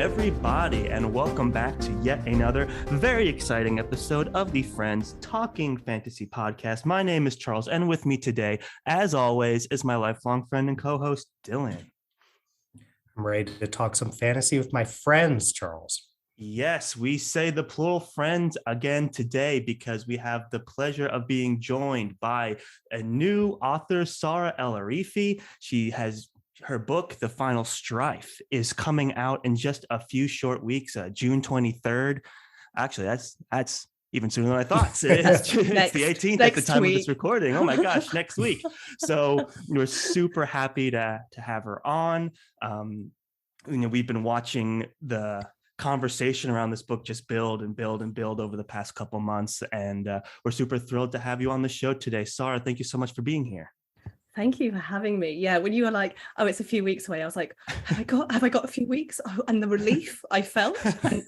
everybody, and welcome back to yet another very exciting episode of the Friends Talking Fantasy Podcast. My name is Charles, and with me today, as always, is my lifelong friend and co-host, Dylan. I'm ready to talk some fantasy with my friends, Charles. Yes, we say the plural friends again today because we have the pleasure of being joined by a new author, Saara El-Arifi. She has her book, The Final Strife, is coming out in just a few short weeks, June 23rd. Actually, that's even sooner than I thought. It's the 18th at the time of this recording. Oh my gosh, next week. So we're super happy to have her on. We've been watching the conversation around this book just build and build and build over the past couple months, and we're super thrilled to have you on the show today. Saara, thank you so much for being here. Thank you for having me. Yeah, when you were like, "Oh, it's a few weeks away," I was like, "Have I got a few weeks?" Oh, and the relief I felt.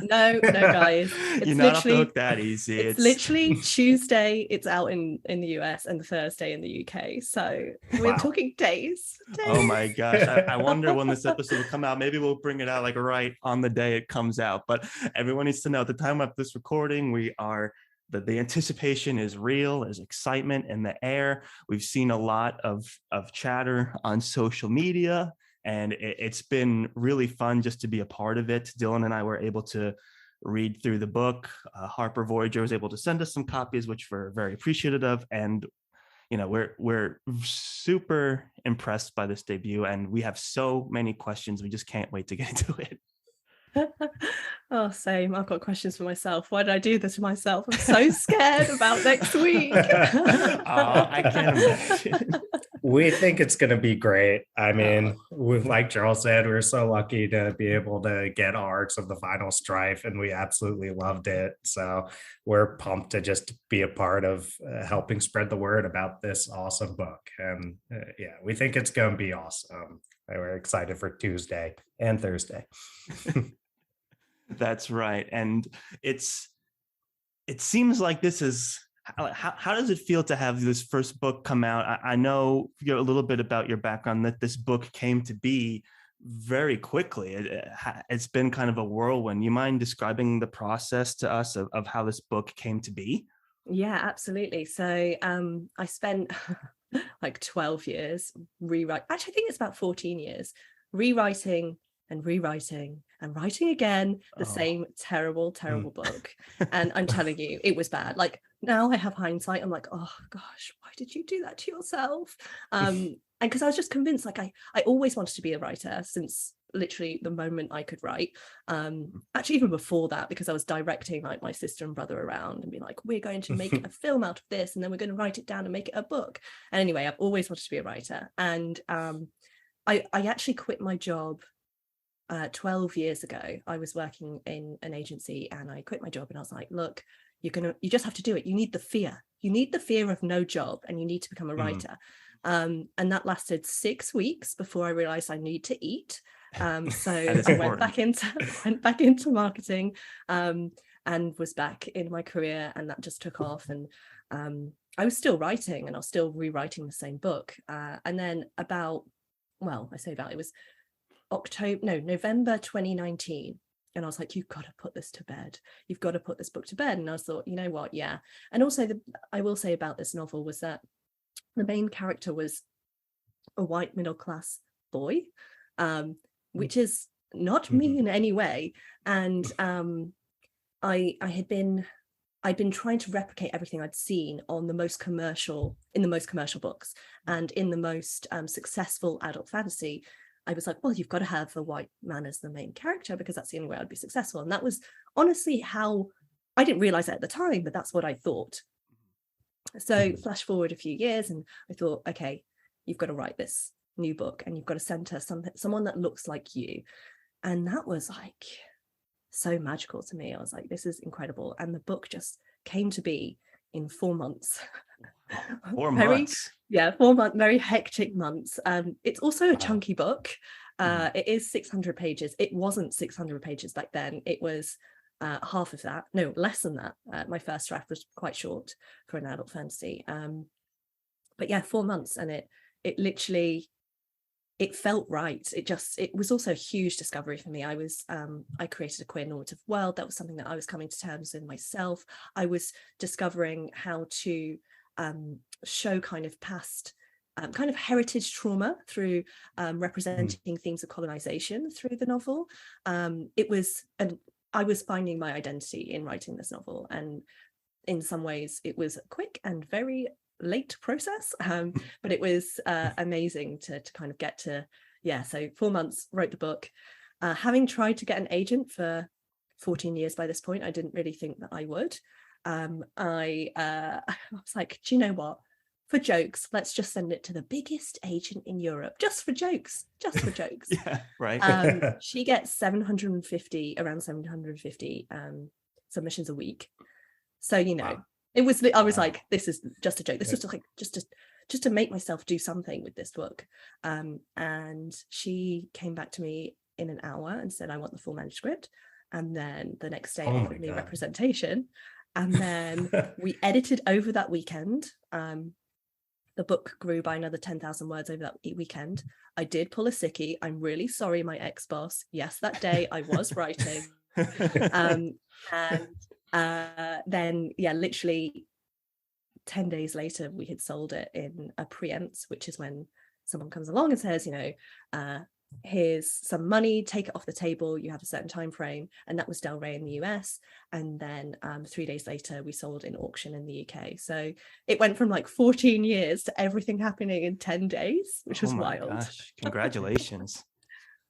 No, guys, it's you're not off the hook that easy. It's literally Tuesday. It's out in the US and Thursday in the UK. So we're talking days. Oh my gosh! I wonder when this episode will come out. Maybe we'll bring it out like right on the day it comes out. But everyone needs to know at the time of this recording, we are. The anticipation is real. There's excitement in the air. We've seen a lot of chatter on social media, and it's been really fun just to be a part of it. Dylan and I were able to read through the book. Harper Voyager was able to send us some copies, which we're very appreciative of. And we're super impressed by this debut, and we have so many questions. We just can't wait to get into it. Oh, same. I've got questions for myself. Why did I do this to myself? I'm so scared about next week. I can't imagine. We think it's going to be great. I mean, like Charles said, we're so lucky to be able to get arcs of the Final Strife, and we absolutely loved it. So we're pumped to just be a part of helping spread the word about this awesome book. And yeah, we think it's going to be awesome. We're excited for Tuesday and Thursday. That's right. And it seems like this is, how does it feel to have this first book come out? I know a little bit about your background, that this book came to be very quickly. It's been kind of a whirlwind. You mind describing the process to us of how this book came to be? Yeah, absolutely. So I spent like 12 years actually I think it's about 14 years rewriting and rewriting and writing again the same terrible book. And I'm telling you, it was bad. Like, now I have hindsight, I'm like, oh gosh, why did you do that to yourself? And because I was just convinced, like I always wanted to be a writer since literally the moment I could write. Actually, even before that, because I was directing like my sister and brother around and be like, we're going to make a film out of this, and then we're going to write it down and make it a book. And anyway, I've always wanted to be a writer. And I actually quit my job 12 years ago. I was working in an agency, and I quit my job, and I was like, look, you just have to do it. You need the fear of no job, and you need to become a writer. And that lasted 6 weeks before I realized I need to eat. So I went back into marketing, and was back in my career, and that just took off. And I was still writing, and I was still rewriting the same book. And then it was November 2019. And I was like, you've got to put this to bed. You've got to put this book to bed. And I thought, you know what? Yeah. And also I will say about this novel was that the main character was a white middle-class boy, which is not me in any way. And I'd been trying to replicate everything I'd seen in the most commercial books, and in the most successful adult fantasy. I was like, well, you've got to have a white man as the main character, because that's the only way I'd be successful. And that was honestly how, I didn't realize it at the time, but that's what I thought. So flash forward a few years, and I thought, okay, you've got to write this new book, and you've got to center someone that looks like you. And that was like so magical to me. I was like, this is incredible. And the book just came to be in 4 months. 4 months. Yeah, 4 months, very hectic months. It's also a chunky book. It is 600 pages. It wasn't 600 pages back then. It was half of that. No, less than that. My first draft was quite short for an adult fantasy. But yeah, 4 months, and it literally, it felt right. It was also a huge discovery for me. I created a queer normative world. That was something that I was coming to terms with myself. I was discovering how to show kind of past kind of heritage trauma through representing themes of colonization through the novel. I was finding my identity in writing this novel, and in some ways it was a quick and very late process, but it was amazing to kind of get to, so 4 months, wrote the book. Having tried to get an agent for 14 years by this point, I didn't really think that I would. I was like, do you know what? For jokes, let's just send it to the biggest agent in Europe, just for jokes. Yeah, right. She gets around 750 submissions a week. So, Wow. it was, I was like, this is just a joke. This was like just to make myself do something with this book. And she came back to me in an hour and said, I want the full manuscript. And then the next day offered me representation. And then we edited over that weekend. The book grew by another 10,000 words over that weekend. I did pull a sickie. I'm really sorry, my ex-boss. Yes, that day I was writing. Then literally 10 days later, we had sold it in a preempt, which is when someone comes along and says, here's some money, take it off the table, you have a certain time frame. And that was Del Rey in the US. And then 3 days later we sold in auction in the UK. So it went from like 14 years to everything happening in 10 days, which was wild. Gosh, congratulations.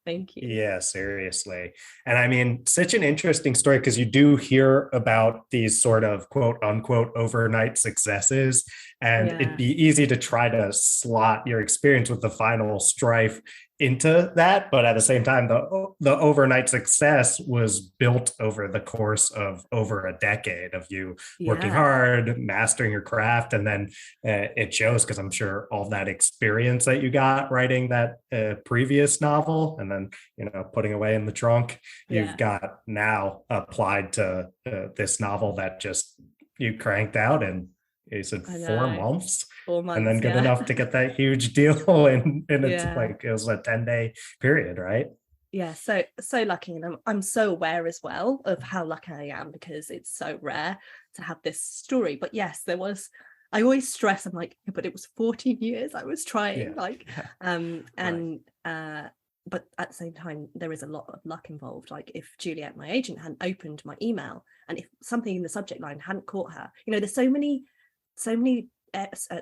Thank you. Yeah, seriously. And I mean, such an interesting story, because you do hear about these sort of quote unquote overnight successes. And it'd be easy to try to slot your experience with the Final Strife into that. But at the same time, the overnight success was built over the course of over a decade of you working hard, mastering your craft. And then it shows, because I'm sure all that experience that you got writing that previous novel and then, putting away in the trunk, you've got now applied to this novel that just you cranked out in, you said 4 months. 4 months, and then good enough to get that huge deal and it's like it was a 10-day period, right? So lucky. And I'm so aware as well of how lucky I am, because it's so rare to have this story. But yes, I always stress, I'm like, but it was 14 years I was trying, but at the same time, there is a lot of luck involved. Like if Juliet, my agent, hadn't opened my email, and if something in the subject line hadn't caught her, there's so many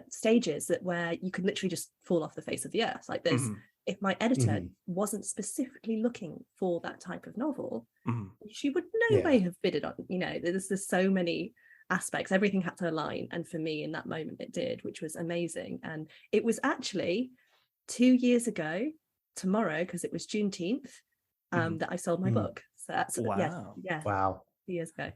stages where you could literally just fall off the face of the earth. Like there's, if my editor wasn't specifically looking for that type of novel, she would no way have bid it on. There's so many aspects. Everything had to align, and for me in that moment it did, which was amazing. And it was actually 2 years ago tomorrow, because it was Juneteenth, that I sold my book. So that's wow. 2 years ago.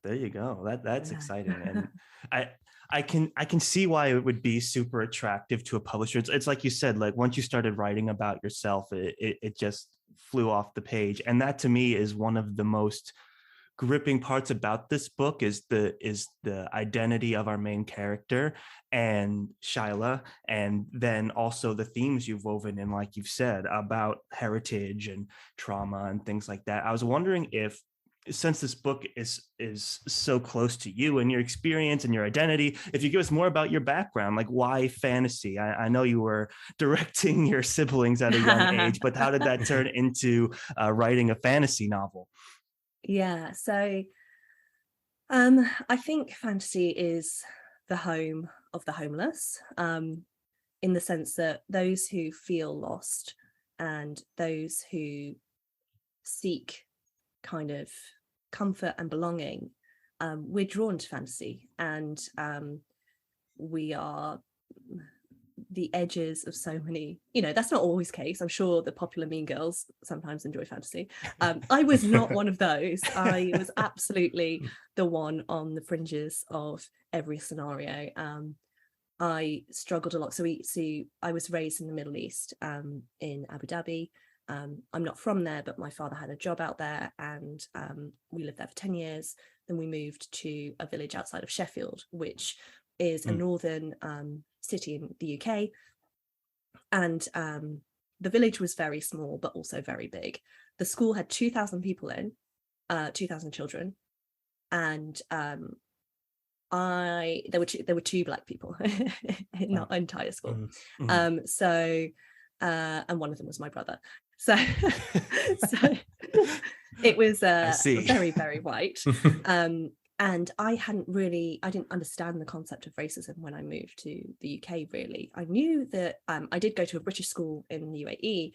There you go. That's exciting. And I can see why it would be super attractive to a publisher. It's like you said, like once you started writing about yourself, it just flew off the page. And that to me is one of the most gripping parts about this book, is the identity of our main character and Shyla, and then also the themes you've woven in, like you've said, about heritage and trauma and things like that. I was wondering if, since this book is so close to you and your experience and your identity, if you give us more about your background, like why fantasy? I know you were directing your siblings at a young age, but how did that turn into writing a fantasy novel? So I think fantasy is the home of the homeless, in the sense that those who feel lost and those who seek kind of comfort and belonging, we're drawn to fantasy, and we are the edges of so many, that's not always the case. I'm sure the popular mean girls sometimes enjoy fantasy. I was not one of those. I was absolutely the one on the fringes of every scenario. I struggled a lot. So I was raised in the Middle East, in Abu Dhabi. I'm not from there, but my father had a job out there, and we lived there for 10 years. Then we moved to a village outside of Sheffield, which is a northern city in the UK. And the village was very small, but also very big. The school had 2,000 people in, 2,000 children. And there were two Black people in the entire school. So and one of them was my brother. So it was very, very white. And I didn't understand the concept of racism when I moved to the UK, really. I knew that I did go to a British school in the UAE,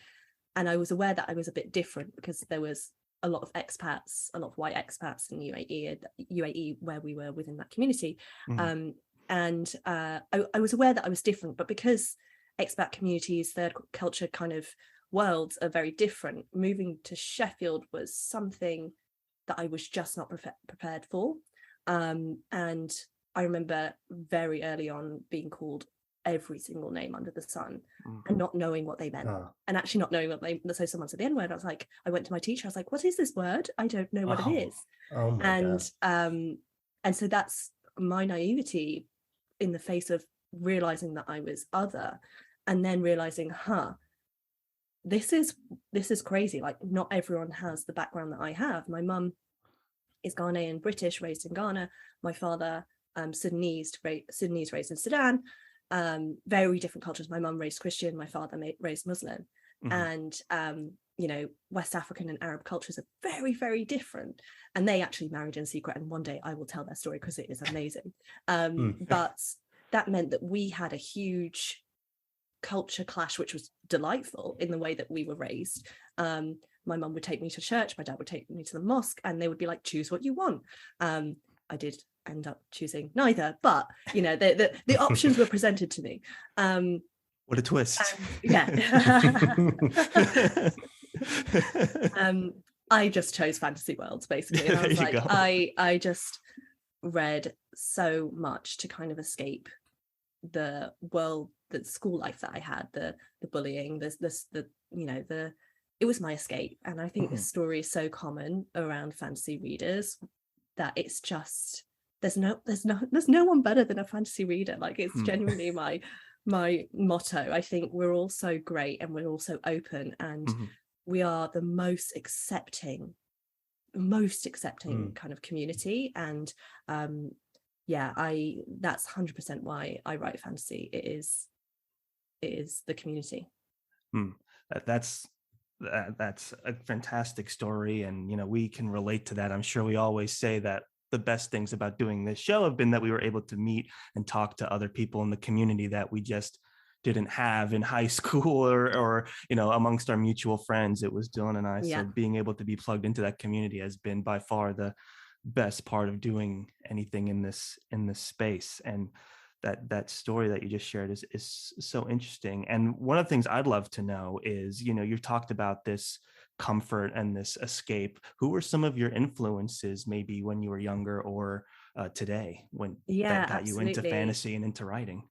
and I was aware that I was a bit different because there was a lot of expats, a lot of white expats in UAE where we were within that community. And I was aware that I was different, but because expat communities, third culture kind of worlds are very different, moving to Sheffield was something that I was just not prepared for. And I remember very early on being called every single name under the sun and not knowing what they meant, and actually not knowing what they. So someone said the N word. I was like, I went to my teacher. I was like, "What is this word? I don't know what it is." Oh my God. And so that's my naivety in the face of realizing that I was other, and then realizing, this is crazy. Like, not everyone has the background that I have. My mum is Ghanaian British, raised in Ghana. My father, Sudanese, raised in Sudan. Very different cultures. My mum raised Christian, my father raised Muslim. And West African and Arab cultures are very, very different, and they actually married in secret, and one day I will tell their story because it is amazing. But that meant that we had a huge culture clash, which was delightful in the way that we were raised. My mum would take me to church, my dad would take me to the mosque, and they would be like, choose what you want. I did end up choosing neither, but the options were presented to me. What a twist. I just chose fantasy worlds, basically, and I was like, I just read so much to kind of escape the world, the school life that I had, the bullying, it was my escape. And I think this story is so common around fantasy readers that it's just there's no one better than a fantasy reader. Like, it's genuinely my motto. I think we're all so great, and we're all so open, and we are the most accepting kind of community. And that's 100% why I write fantasy. It is the community. That's a fantastic story, and we can relate to that. I'm sure we always say that the best things about doing this show have been that we were able to meet and talk to other people in the community that we just didn't have in high school or amongst our mutual friends. It was Dylan and I. So being able to be plugged into that community has been by far the best part of doing anything in this space. And that story that you just shared is so interesting. And one of the things I'd love to know is, you've talked about this comfort and this escape. Who were some of your influences, maybe when you were younger or today, when that got you into fantasy and into writing?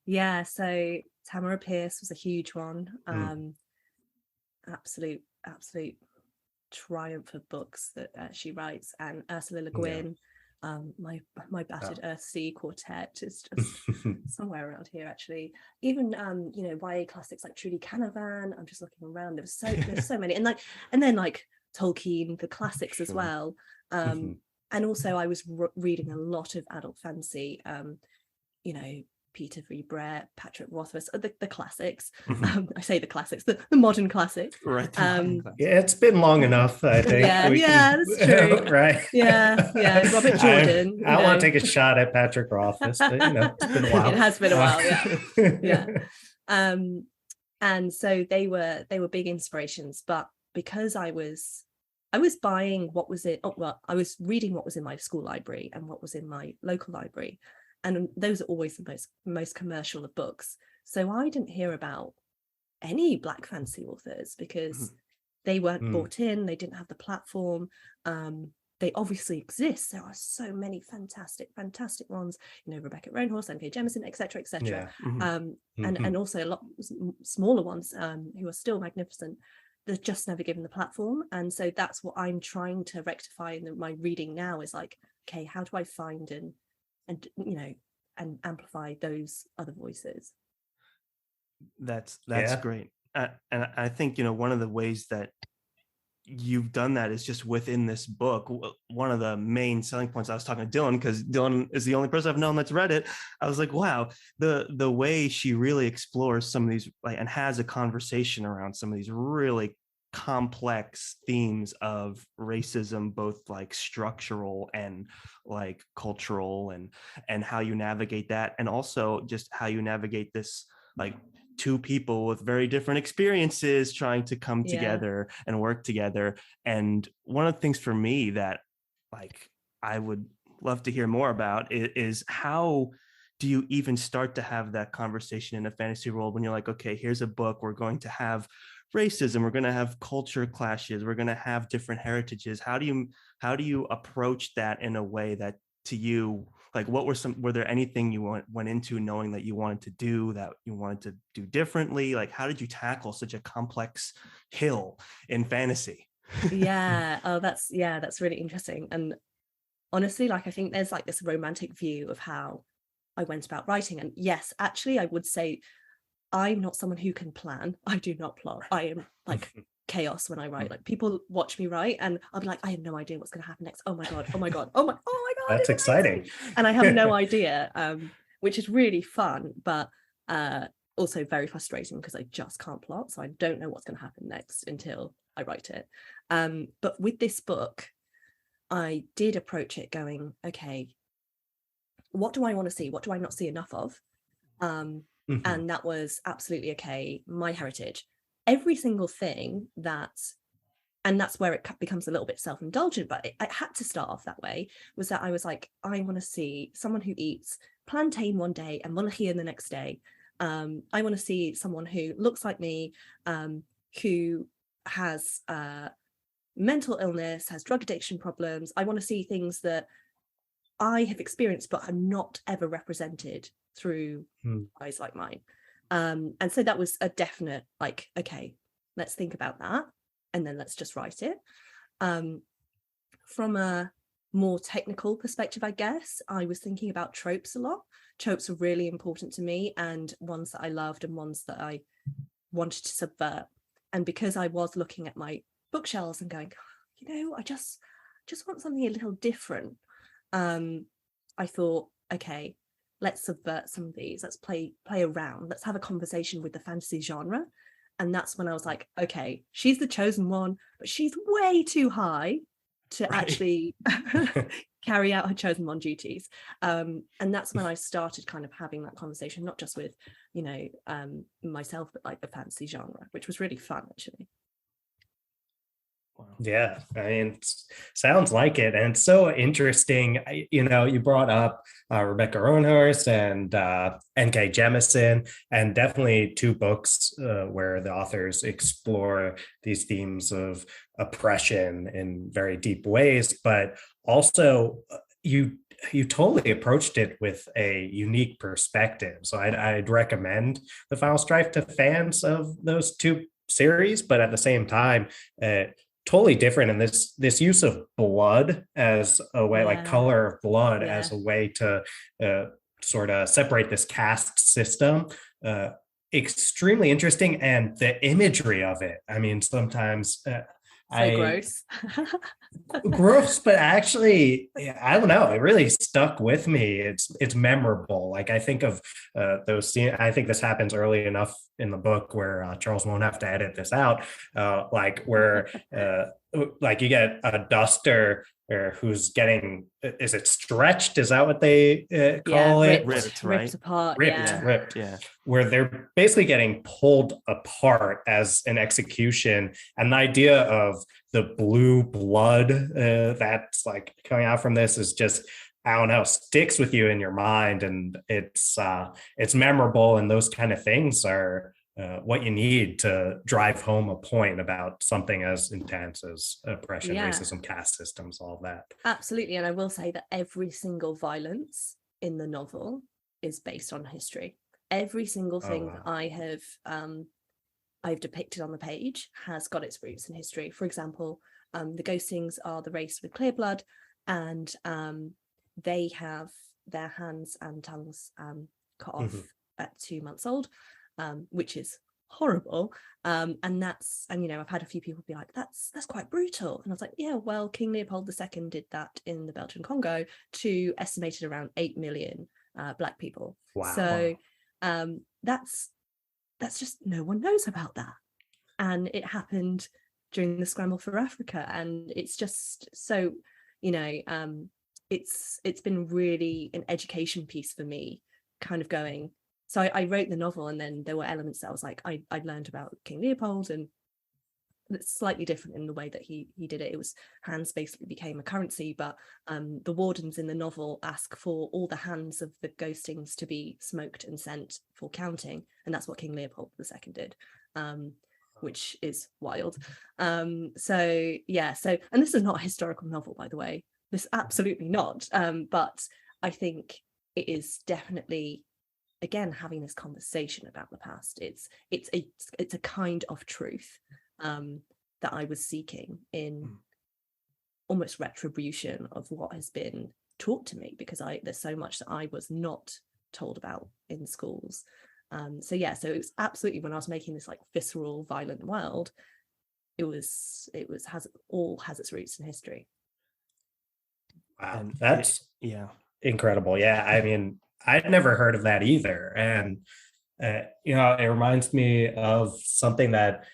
Yeah, so Tamara Pierce was a huge one. Absolute triumph of books that she writes, and Ursula Le Guin. My battered Earthsea quartet is just somewhere around here, actually. Even YA classics like Trudy Canavan. I'm just looking around. There's so many, and then Tolkien, the classics as well. And also I was reading a lot of adult fantasy. Peter V. Brett, Patrick Rothfuss, the classics. I say the classics, the modern classics. Right. It's been long enough, I think. That's true. Right. Yeah. Robert Jordan. I want to take a shot at Patrick Rothfuss, but it's been a while. It has been a while, yeah. And so they were big inspirations, but because I was buying what was I was reading what was in my school library and what was in my local library. And those are always the most commercial of books. So I didn't hear about any Black fantasy authors because they weren't brought in. They didn't have the platform. They obviously exist. There are so many fantastic ones. Rebecca Roanhorse, N.K. Jemisin, etc., etc. And also a lot smaller ones who are still magnificent. They're just never given the platform. And so that's what I'm trying to rectify in my reading now. Is like, okay, how do I find and amplify those other voices? That's great. And I think, one of the ways that you've done that is just within this book. One of the main selling points, I was talking to Dylan, because Dylan is the only person I've known that's read it. I was like, wow, the way she really explores some of these, like, and has a conversation around some of these really complex themes of racism, both like structural and like cultural, and how you navigate that, and also just how you navigate this, like, two people with very different experiences trying to come Yeah. together and work together. And one of the things for me that, like, I would love to hear more about is how do you even start to have that conversation in a fantasy world when you're like, okay, here's a book, we're going to have racism, we're going to have culture clashes, we're going to have different heritages. How do you approach that in a way that, to you, like, were there anything you went into knowing that you wanted to do, that you wanted to do differently? Like, how did you tackle such a complex hill in fantasy? Yeah. Oh, that's really interesting. And honestly, like, I think there's like this romantic view of how I went about writing. And yes, actually, I would say I'm not someone who can plan. I do not plot. I am like chaos when I write. Like, people watch me write and I'll be like, I have no idea what's going to happen next. Oh my God. Oh my God. Oh my God. That's It's amazing. exciting. And I have no idea, which is really fun, but also very frustrating because I just can't plot. So I don't know what's going to happen next until I write it. But with this book, I did approach it going, okay, what do I want to see? What do I not see enough of? Mhm. And that was absolutely okay. My heritage, every single thing that, and that's where it becomes a little bit self-indulgent, but it had to start off that way, was that I was like, I want to see someone who eats plantain one day and mulligan the next day. I want to see someone who looks like me, who has mental illness, has drug addiction problems. I want to see things that I have experienced but are not ever represented through eyes like mine. And so that was a definite, like, okay, let's think about that and then let's just write it. From a more technical perspective, I guess, I was thinking about tropes a lot. Tropes are really important to me, and ones that I loved and ones that I wanted to subvert. And because I was looking at my bookshelves and going, I just want something a little different, I thought, okay, let's subvert some of these. Let's play around. Let's have a conversation with the fantasy genre. And that's when I was like, okay, she's the chosen one, but she's way too high to actually carry out her chosen one duties. And that's when I started kind of having that conversation, not just with, myself, but like the fantasy genre, which was really fun, actually. Wow. Yeah, I mean, sounds like it, and it's so interesting. You brought up Rebecca Roanhorse and N.K. Jemisin, and definitely two books where the authors explore these themes of oppression in very deep ways, but also you totally approached it with a unique perspective. So I'd recommend the Final Strife to fans of those two series, but at the same time, totally different. And this use of blood as a way, like color of blood as a way to sort of separate this caste system, extremely interesting. And the imagery of it, I mean, sometimes Gross. gross, but actually, I don't know, it really stuck with me. It's memorable. Like, I think of those scenes. I think this happens early enough in the book where Charles won't have to edit this out, like where like you get a duster who's getting, is it stretched, is that what they call it? Ripped, right? Ripped apart. Ripped, yeah. Where they're basically getting pulled apart as an execution. And the idea of the blue blood that's like coming out from this is just, I don't know, sticks with you in your mind, and it's memorable. And those kind of things are what you need to drive home a point about something as intense as oppression, racism, caste systems, all that. Absolutely. And I will say that every single violence in the novel is based on history. Every single thing that I've depicted on the page has got its roots in history. For example, the ghostings are the race with clear blood, and they have their hands and tongues cut off at 2 months old, which is horrible. And I've had a few people be like, that's quite brutal. And I was like, yeah, well, King Leopold II did that in the Belgian Congo to estimated around 8 million Black people. Wow. So that's just, no one knows about that. And it happened during the scramble for Africa. And it's just so, it's been really an education piece for me, kind of going. So I wrote the novel, and then there were elements that I was like, I learned about King Leopold, and it's slightly different in the way that he did it. It was, hands basically became a currency, but the wardens in the novel ask for all the hands of the ghostings to be smoked and sent for counting, and that's what King Leopold II did, which is wild. And this is not a historical novel, by the way. This absolutely not. But I think it is definitely, again, having this conversation about the past. It's a kind of truth that I was seeking in almost retribution of what has been taught to me, because there's so much that I was not told about in schools. So it was absolutely, when I was making this like visceral, violent world, it has its roots in history. Wow, And that's incredible. Yeah, I mean, I'd never heard of that either. And, it reminds me of something that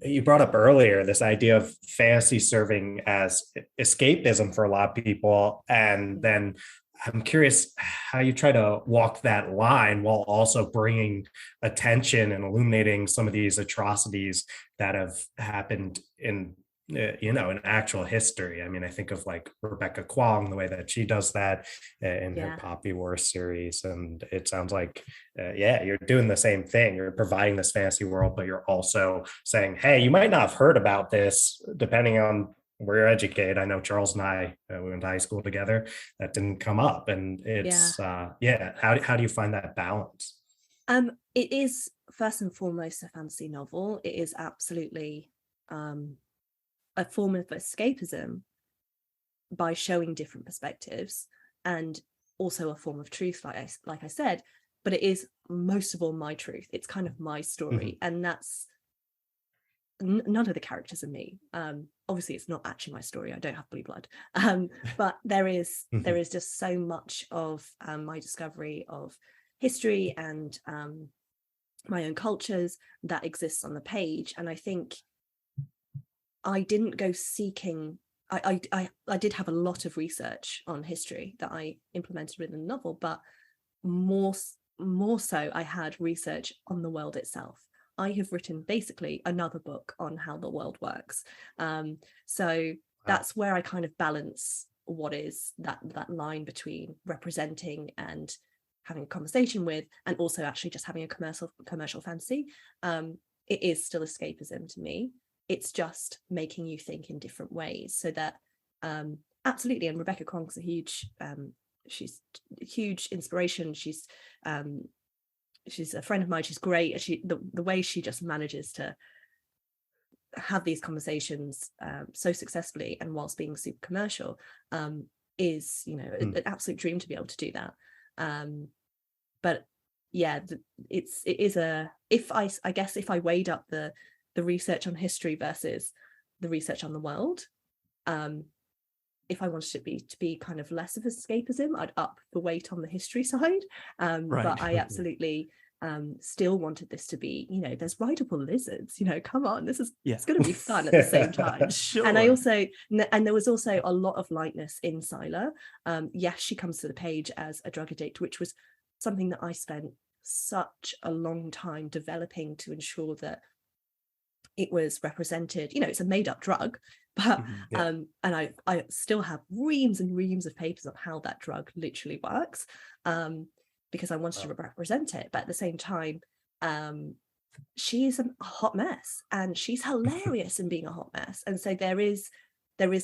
you brought up earlier, this idea of fantasy serving as escapism for a lot of people. And then I'm curious how you try to walk that line while also bringing attention and illuminating some of these atrocities that have happened in actual history. I mean, I think of like Rebecca Kwong, the way that she does that in her Poppy War series. And it sounds like, you're doing the same thing. You're providing this fantasy world, but you're also saying, hey, you might not have heard about this depending on where you're educated. I know Charles and I, we went to high school together. That didn't come up. And it's, how do you find that balance? It is first and foremost a fantasy novel. It is absolutely a form of escapism by showing different perspectives, and also a form of truth, like I said, but it is most of all my truth. It's kind of my story, and that's none of the characters are me. Obviously it's not actually my story. I don't have blue blood, but there is just so much of my discovery of history and my own cultures that exists on the page. And I think I didn't go seeking. I did have a lot of research on history that I implemented within the novel, but more so I had research on the world itself. I have written basically another book on how the world works. So that's where I kind of balance what is that line between representing and having a conversation with, and also actually just having a commercial fantasy. It is still escapism to me. It's just making you think in different ways, so that absolutely. And Rebecca Kwong's she's a huge inspiration. She's a friend of mine. She's great. The way she just manages to have these conversations so successfully and whilst being super commercial is an absolute dream to be able to do that. But yeah, if I weighed up the research on history versus the research on the world, if I wanted it to be kind of less of escapism, I'd up the weight on the history side. But I absolutely still wanted this to be, there's rideable lizards, come on, it's going to be fun at the same time. Sure. And there was also a lot of lightness in Sila. Yes, she comes to the page as a drug addict, which was something that I spent such a long time developing to ensure that it was represented. It's a made-up drug, but and I still have reams and reams of papers on how that drug literally works, because I wanted to represent it. But at the same time, she is a hot mess, and she's hilarious in being a hot mess. And so there is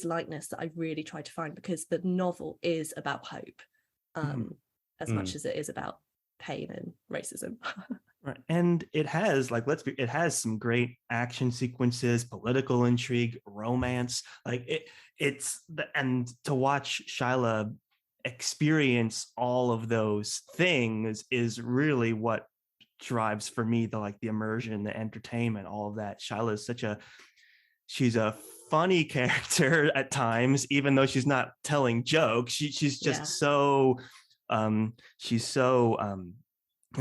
lightness that I really try to find, because the novel is about hope, as much as it is about pain and racism. Right. And it has it has some great action sequences, political intrigue, romance. And to watch Shyla experience all of those things is really what drives for me the immersion, the entertainment, all of that. Shyla is she's a funny character at times, even though she's not telling jokes. She's just so she's so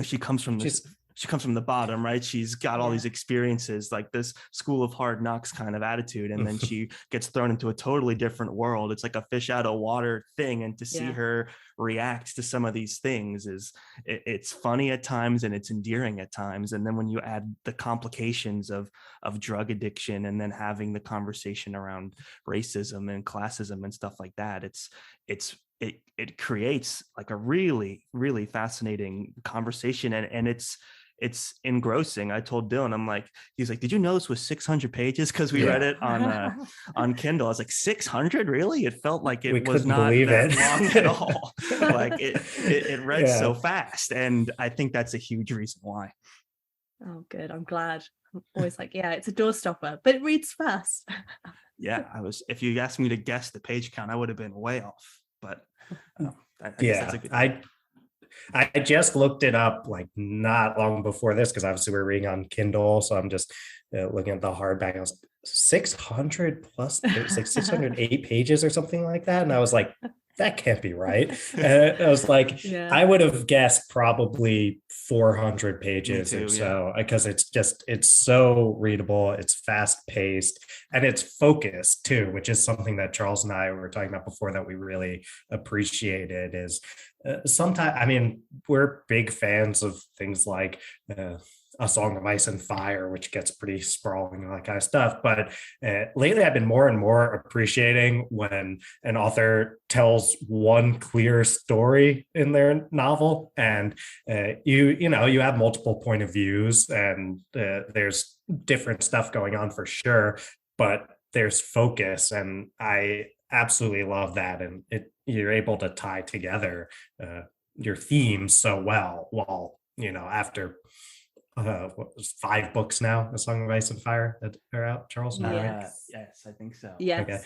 she comes from this, she comes from the bottom, right? She's got all these experiences, like this school of hard knocks kind of attitude, and then she gets thrown into a totally different world. It's like a fish out of water thing, and to see her react to some of these things it's funny at times and it's endearing at times. And then when you add the complications of drug addiction, and then having the conversation around racism and classism and stuff like that, it creates like a really, really fascinating conversation, and it's engrossing. I told Dylan, I'm like, he's like, did you know this was 600 pages? Because we read it on Kindle. I was like, 600? Really? It felt like it was not that long at all. Like it read so fast. And I think that's a huge reason why. Oh, good. I'm glad. I'm always like, it's a doorstopper, but it reads fast. If you asked me to guess the page count, I would have been way off. But I guess that's a good thing. I just looked it up like not long before this, because obviously we're reading on Kindle, so I'm just looking at the hardback. I was 600 plus, like 608 pages or something like that, and I was like, that can't be right. I was like, I would have guessed probably 400 pages or so, because it's so readable, it's fast paced, and it's focused too, which is something that Charles and I were talking about before that we really appreciated. Is sometimes, I mean, we're big fans of things like A Song of Ice and Fire, which gets pretty sprawling and that kind of stuff. But lately, I've been more and more appreciating when an author tells one clear story in their novel, and you have multiple point of views, and there's different stuff going on for sure, but there's focus, and I absolutely love that. And you're able to tie together your themes so well, while after what was 5 books now, A Song of Ice and Fire, that are out, Charles? Yes, I think so. Yes. Okay.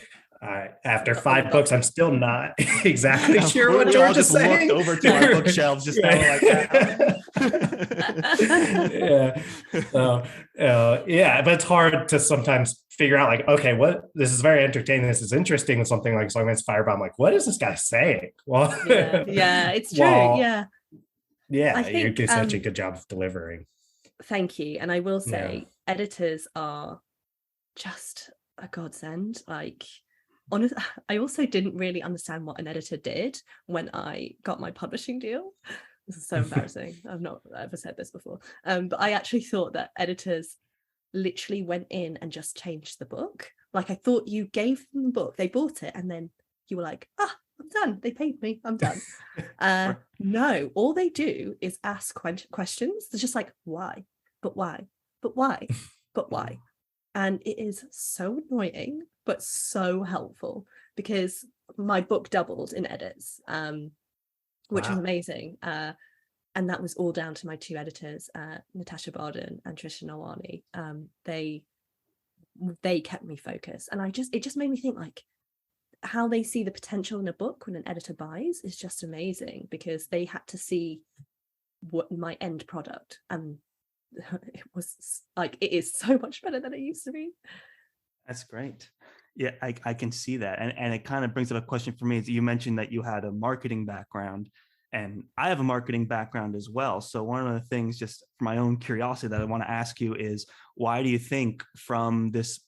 After 5 books, I'm still not exactly sure what George is saying. Looked over to our bookshelves just now, like that. But it's hard to sometimes figure out, like, okay, this is very entertaining, this is interesting, with something like Song of Ice and Fire, but I'm like, what is this guy saying? Well, it's true. I think you do such a good job of delivering. Thank you. And I will say, editors are just a godsend. Like, honestly, I also didn't really understand what an editor did when I got my publishing deal. This is so embarrassing. I've not ever said this before. But I actually thought that editors literally went in and just changed the book. Like, I thought you gave them the book, they bought it, and then you were like, I'm done. They paid me. I'm done. No, all they do is ask questions. They're just like, why? But why? But why? But why? And it is so annoying, but so helpful, because my book doubled in edits, which was amazing. And that was all down to my 2 editors, Natasha Barden and Trisha Nawani. They kept me focused. And it just made me think, like, how they see the potential in a book when an editor buys is just amazing, because they had to see what my end product, and it was like, it is so much better than it used to be. That's great. Yeah, I can see that. And it kind of brings up a question for me. You mentioned that you had a marketing background, and I have a marketing background as well. So one of the things, just for my own curiosity, that I want to ask you is, why do you think, from this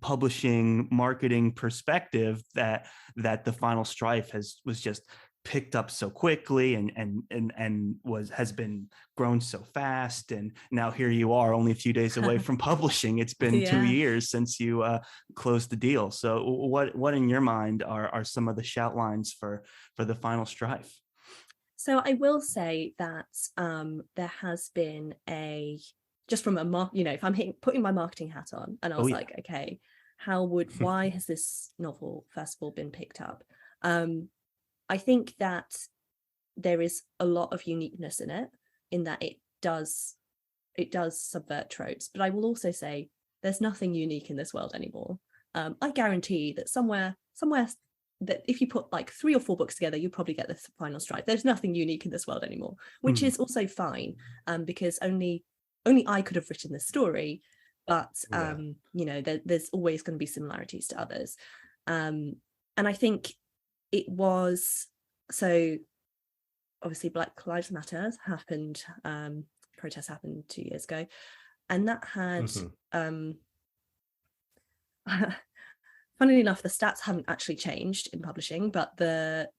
publishing marketing perspective, that the Final Strife was just picked up so quickly and has been grown so fast, and now here you are, only a few days away from publishing? It's been 2 years since you closed the deal. So what in your mind are some of the shout lines for the Final Strife? So I will say that there has been just from if I'm putting my marketing hat on, and I was like, okay, why has this novel first of all been picked up? I think that there is a lot of uniqueness in it, in that it does subvert tropes. But I will also say there's nothing unique in this world anymore. I guarantee that somewhere that if you put like 3 or 4 books together, you probably get the Final Strife. There's nothing unique in this world anymore, which is also fine, because only I could have written this story, but you know, there's always going to be similarities to others, and I think it was so. Obviously, Black Lives Matter happened. Protests happened 2 years ago, and that had. Funnily enough, the stats haven't actually changed in publishing, but the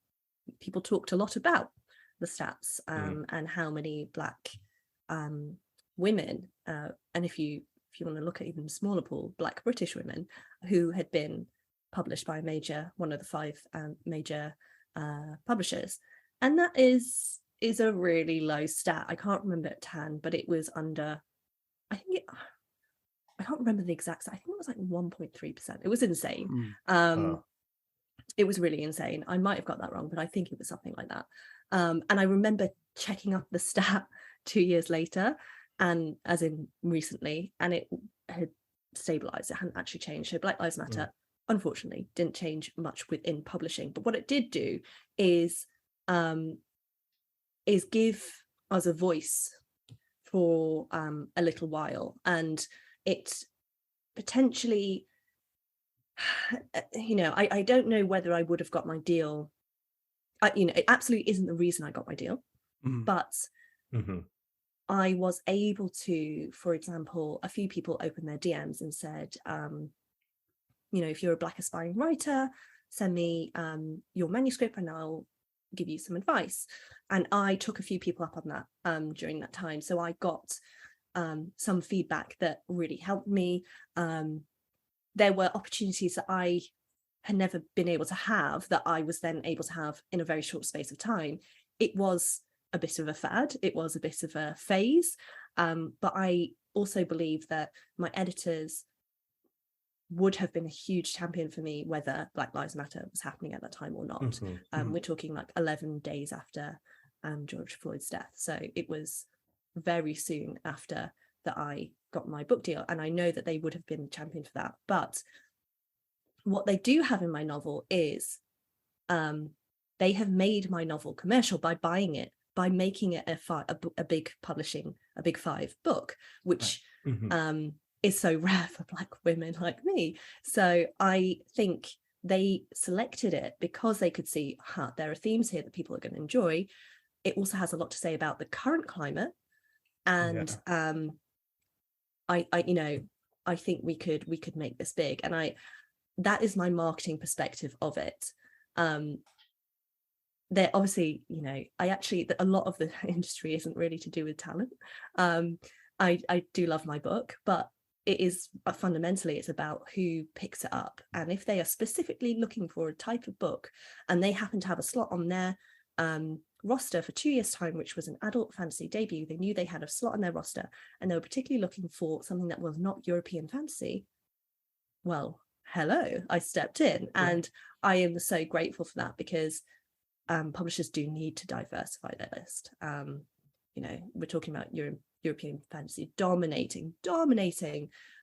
people talked a lot about the stats, and how many Black women, and if you want to look at even smaller pool, Black British women who had been published by one of the 5 major publishers. And that is a really low stat. I can't remember it to hand, but it was under, I can't remember the exact stat. I think it was like 1.3%. It was insane. It was really insane. I might have got that wrong, but I think it was something like that. And I remember checking up the stat 2 years later, and as in recently, and it had stabilized. It hadn't actually changed. So Black Lives Matter, unfortunately, didn't change much within publishing. But what it did do is give us a voice for a little while, and it potentially, you know, I don't know whether I would have got my deal. You know, it absolutely isn't the reason I got my deal, but I was able to, for example, a few people opened their DMs and said, you know, if you're a Black aspiring writer, send me your manuscript and I'll give you some advice. And I took a few people up on that during that time. So I got some feedback that really helped me. There were opportunities that I had never been able to have that I was then able to have in a very short space of time. It was a bit of a fad. It was a bit of a phase. But I also believe that my editors would have been a huge champion for me, whether Black Lives Matter was happening at that time or not. We're talking like 11 days after George Floyd's death. So it was very soon after that I got my book deal. And I know that they would have been champion for that. But what they do have in my novel is they have made my novel commercial by buying it, by making it a big publishing, a big 5 book, which is so rare for Black women like me. So I think they selected it because they could see, there are themes here that people are going to enjoy. It also has a lot to say about the current climate, and I you know, I think we could make this big, and that is my marketing perspective of it. They're obviously, you know, a lot of the industry isn't really to do with talent. I do love my book, but it is fundamentally, it's about who picks it up. And if they are specifically looking for a type of book and they happen to have a slot on their roster for 2 years' time, which was an adult fantasy debut, they knew they had a slot on their roster and they were particularly looking for something that was not European fantasy. Well, hello, I stepped in, and I am so grateful for that, because publishers do need to diversify their list. You know, we're talking about European fantasy dominating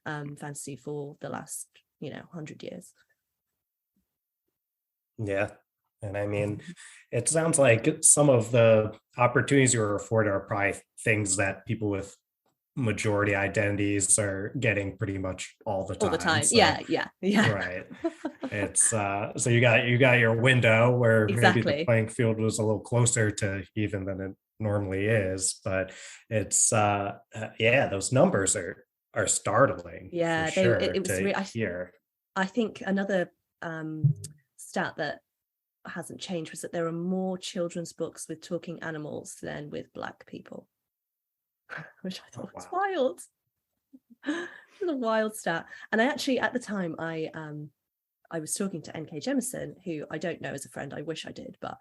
fantasy for the last, you know, 100 years. Yeah. And I mean, it sounds like some of the opportunities you were afforded are probably things that people with majority identities are getting pretty much all the time. So, yeah right. It's so you got your window where exactly. maybe the playing field was a little closer to even than it normally is, but it's those numbers are startling. Yeah, for sure, it was really, I think another stat that hasn't changed was that there are more children's books with talking animals than with Black people, which I thought was wild. It's a wild stat. And I actually, at the time, I was talking to N.K. Jemisin, who I don't know as a friend. I wish I did, but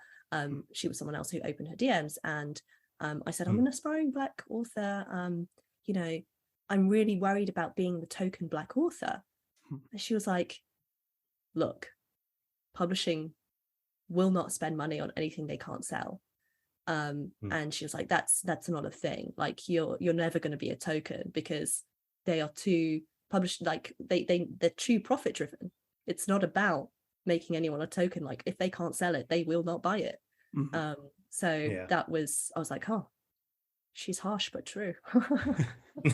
she was someone else who opened her DMs, and I said, I'm an aspiring Black author. You know, I'm really worried about being the token Black author. And she was like, look, publishing will not spend money on anything they can't sell. And she was like, that's not a thing. Like, you're never going to be a token, because they are too published, like they're too profit driven. It's not about making anyone a token. Like if they can't sell it, they will not buy it. So that was, I was like, oh, she's harsh but true. One of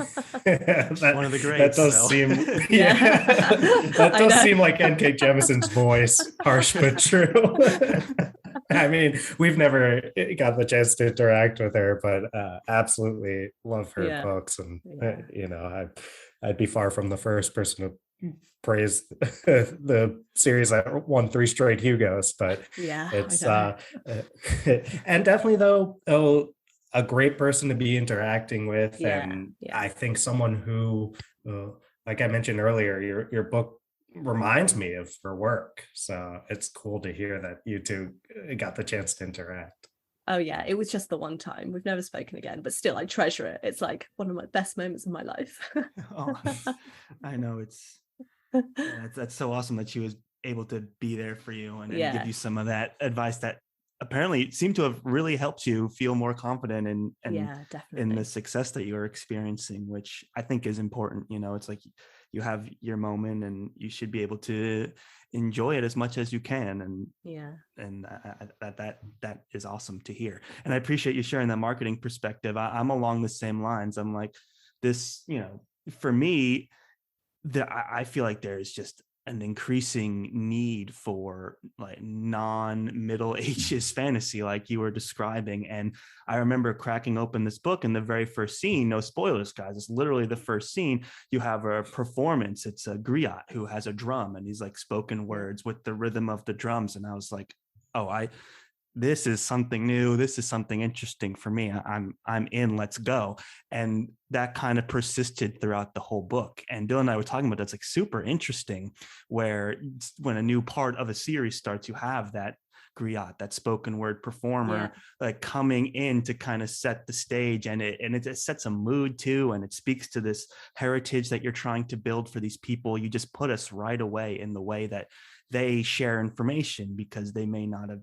the That greats. does seem that I does know. seem like N.K. Jemisin's voice, harsh but true. I mean, we've never got the chance to interact with her, but absolutely love her books, and you know, I'd be far from the first person to praise the series that won 3 straight Hugos, but it's and definitely though a great person to be interacting with, and I think someone who like I mentioned earlier, your book reminds me of her work, so it's cool to hear that you two got the chance to interact. Oh yeah, it was just the one time. We've never spoken again, but still I treasure it. It's like one of my best moments of my life. Oh, I know, that's so awesome that she was able to be there for you and give you some of that advice that apparently seemed to have really helped you feel more confident in the success that you're experiencing, which I think is important. You know, it's like you have your moment and you should be able to enjoy it as much as you can. And that is awesome to hear. And I appreciate you sharing that marketing perspective. I'm along the same lines. I'm like this, you know, for me, I feel like there's just an increasing need for like non-middle ages fantasy like you were describing. And I remember cracking open this book, and the very first scene, no spoilers guys, it's literally the first scene, you have a performance. It's a griot who has a drum, and he's like spoken words with the rhythm of the drums. And I was like, oh, this is something new. This is something interesting for me. I'm in, let's go. And that kind of persisted throughout the whole book. And Dylan and I were talking about that's like super interesting, where when a new part of a series starts, you have that griot, that spoken word performer, like coming in to kind of set the stage, and it sets a mood too, and it speaks to this heritage that you're trying to build for these people. You just put us right away in the way that they share information, because they may not have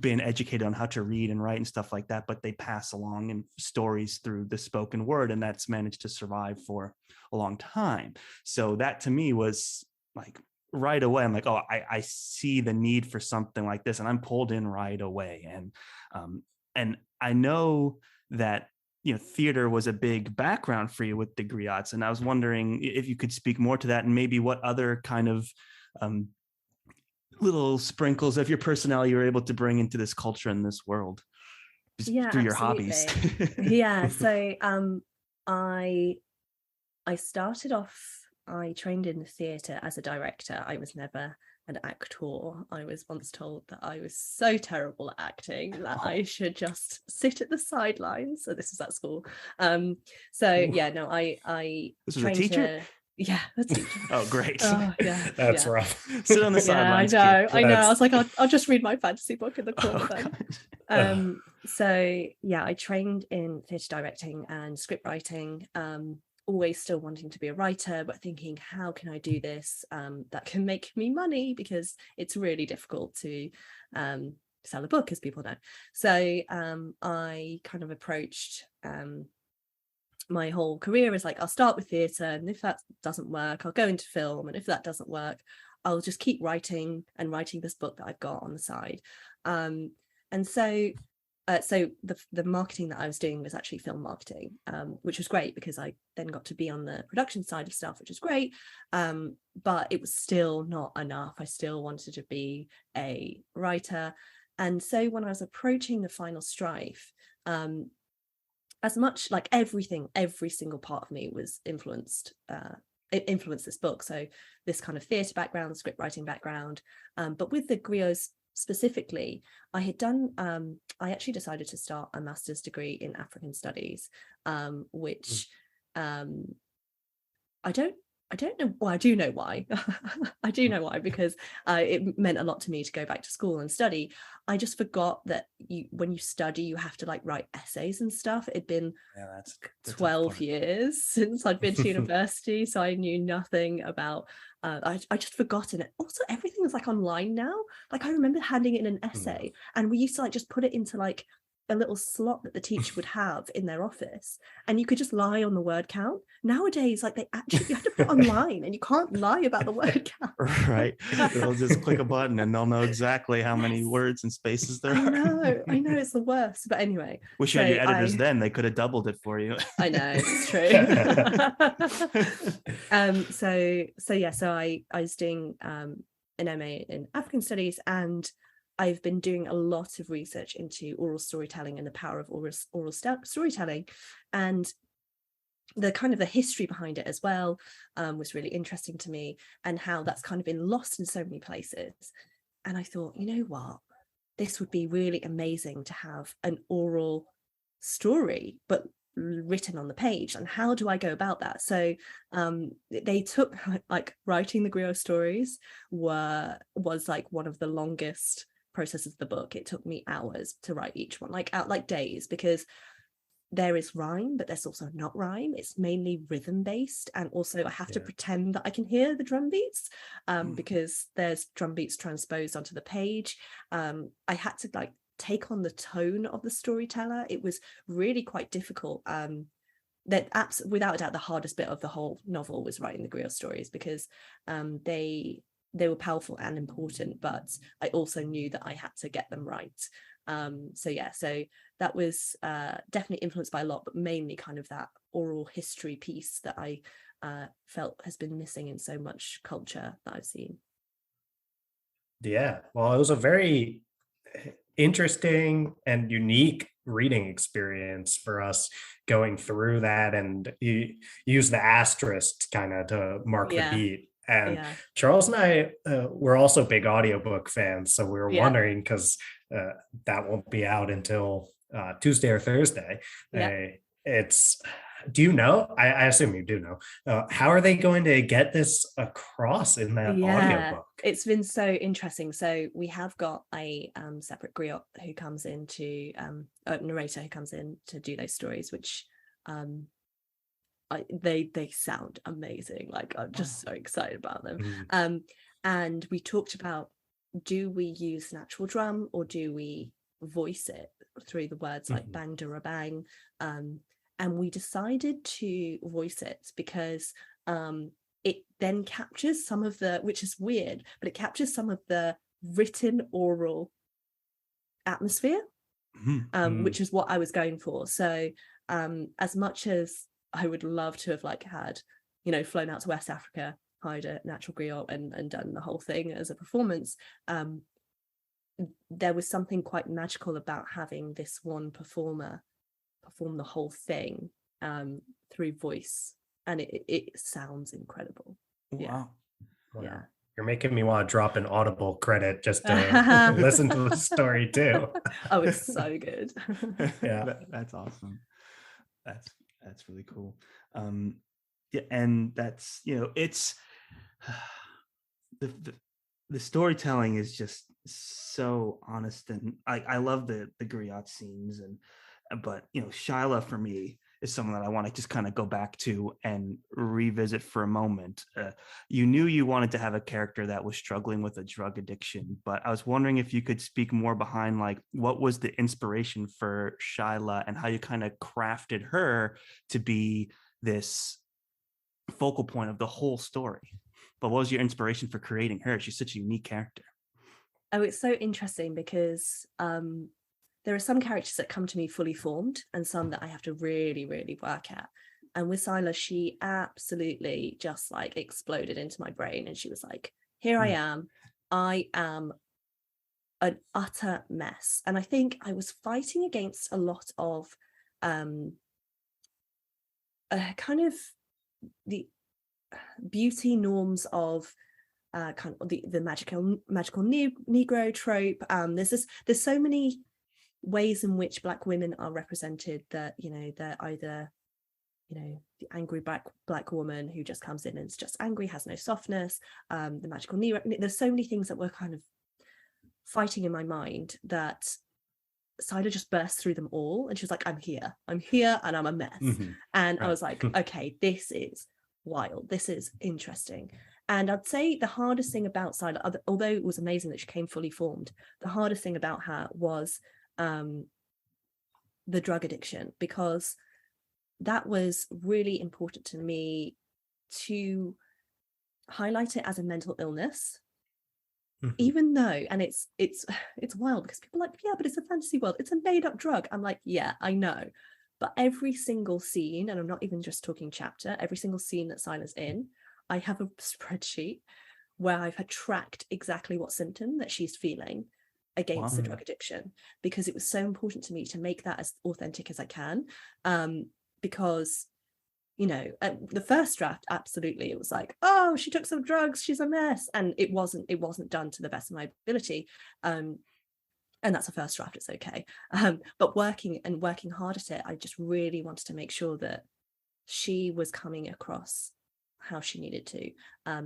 been educated on how to read and write and stuff like that, but they pass along in stories through the spoken word, and that's managed to survive for a long time. So that to me was like right away, I'm like, oh, I see the need for something like this, and I'm pulled in right away. And I know that, you know, theater was a big background for you with the griots, and I was wondering if you could speak more to that, and maybe what other kind of little sprinkles of your personality you're able to bring into this culture and this world through your hobbies. So I started off, I trained in theatre as a director. I was never an actor. I was once told that I was so terrible at acting that I should just sit at the sidelines. So this was at school. I this was a teacher? That's teacher. Oh, great. Oh, yeah. That's rough. Sit on the sidelines. I know. I was like, I'll just read my fantasy book in the corner then. I trained in theatre directing and script writing. Always still wanting to be a writer, but thinking, how can I do this that can make me money, because it's really difficult to sell a book, as people know. So I kind of approached my whole career is like, I'll start with theatre, and if that doesn't work, I'll go into film, and if that doesn't work, I'll just keep writing this book that I've got on the side. So the marketing that I was doing was actually film marketing, which was great because I then got to be on the production side of stuff, which is great. But it was still not enough. I still wanted to be a writer. And so when I was approaching the Final Strife, as much like every single part of me was influenced this book. So this kind of theatre background, script writing background, but with the griots specifically, I actually decided to start a master's degree in African studies, which I don't know. Well, I do know why. I do know why, because it meant a lot to me to go back to school and study. I just forgot that when you study, you have to like write essays and stuff. It'd been that's 12 years since I'd been to university, so I knew nothing about. I just forgotten it. Also, everything is like online now. Like I remember handing in an essay, and we used to like just put it into like a little slot that the teacher would have in their office, and you could just lie on the word count. Nowadays, like, they actually, you have to put online, and you can't lie about the word count. Right. They'll just click a button and they'll know exactly how many words and spaces there are. I know, it's the worst. But anyway, Wish you had your editors then. They could have doubled it for you. I know, it's true. So I was doing an MA in African Studies, and I've been doing a lot of research into oral storytelling and the power of oral storytelling, and the kind of the history behind it as well was really interesting to me, and how that's kind of been lost in so many places. And I thought, you know what, this would be really amazing to have an oral story, but written on the page. And how do I go about that? So they took, like, writing the griot stories was like one of the longest processes of the book. It took me hours to write each one, like days, because there is rhyme, but there's also not rhyme. It's mainly rhythm based, and also I have to pretend that I can hear the drum beats because there's drum beats transposed onto the page. I had to, like, take on the tone of the storyteller. It was really quite difficult. Without a doubt, the hardest bit of the whole novel was writing the griot stories, because they were powerful and important, but I also knew that I had to get them right. So that was definitely influenced by a lot, but mainly kind of that oral history piece that I felt has been missing in so much culture that I've seen. Yeah, well, it was a very interesting and unique reading experience for us going through that, and you use the asterisk kind of to mark the beat. And Charles and I were also big audiobook fans, so we were wondering, because that won't be out until Tuesday or Thursday. Do you know? I assume you do know. How are they going to get this across in that audiobook? It's been so interesting. So we have got a separate griot who comes in to a narrator who comes in to do those stories, which they sound amazing. Like, I'm just so excited about them. And we talked about, do we use natural drum or do we voice it through the words like bang dura bang? And we decided to voice it because it then captures some of the, which is weird, but it captures some of the written oral atmosphere, which is what I was going for. So as much as I would love to have, like, had, flown out to West Africa, hired a natural griot and done the whole thing as a performance, there was something quite magical about having this one performer perform the whole thing through voice, and it sounds incredible. Wow. Yeah. You're making me want to drop an Audible credit just to listen to the story too. Oh, it's so good. That's awesome. That's really cool. And that's, it's the storytelling is just so honest, and I love the griot scenes, but Shyla for me is someone that I want to just kind of go back to and revisit for a moment. You knew you wanted to have a character that was struggling with a drug addiction, but I was wondering if you could speak more behind, like, what was the inspiration for Shyla and how you kind of crafted her to be this focal point of the whole story. But what was your inspiration for creating her? She's such a unique character. Oh, it's so interesting because there are some characters that come to me fully formed and some that I have to really, really work at. And with Shyla, she absolutely just, like, exploded into my brain, and she was like, here I am an utter mess. And I think I was fighting against a lot of kind of the beauty norms of kind of the magical Negro trope. There's so many ways in which Black women are represented that, they're either, the angry black woman who just comes in and is just angry, has no softness, the magical Negro. There's so many things that were kind of fighting in my mind that Shyla just burst through them all, and she was like, I'm here and I'm a mess. And I was like, okay, this is wild, this is interesting. And I'd say the hardest thing about Shyla, although it was amazing that she came fully formed, the hardest thing about her was the drug addiction, because that was really important to me to highlight it as a mental illness. Even though, and it's wild because people are like, yeah, but it's a fantasy world, it's a made up drug. I'm like, yeah, I know, but every single scene, and I'm not even just talking chapter, every single scene that Sila's in, I have a spreadsheet where I've had tracked exactly what symptom that she's feeling against the drug addiction, because it was so important to me to make that as authentic as I can. Because the first draft, absolutely, it was like, oh, she took some drugs, she's a mess, and it wasn't done to the best of my ability, and that's a first draft, it's okay. But working hard at it, I just really wanted to make sure that she was coming across how she needed to.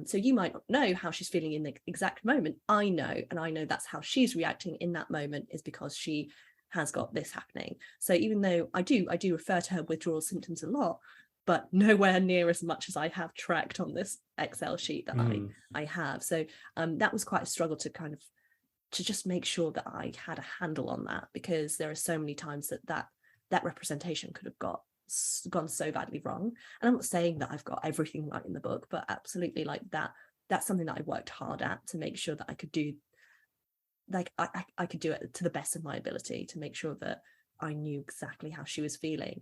So you might not know how she's feeling in the exact moment. I know, and I know that's how she's reacting in that moment, is because she has got this happening. So even though I do refer to her withdrawal symptoms a lot, but nowhere near as much as I have tracked on this Excel sheet that I have. So that was quite a struggle to just make sure that I had a handle on that, because there are so many times that representation could have gone so badly wrong. And I'm not saying that I've got everything right in the book, but absolutely, like that's something that I worked hard at to make sure that I could do, like I could do it to the best of my ability, to make sure that I knew exactly how she was feeling.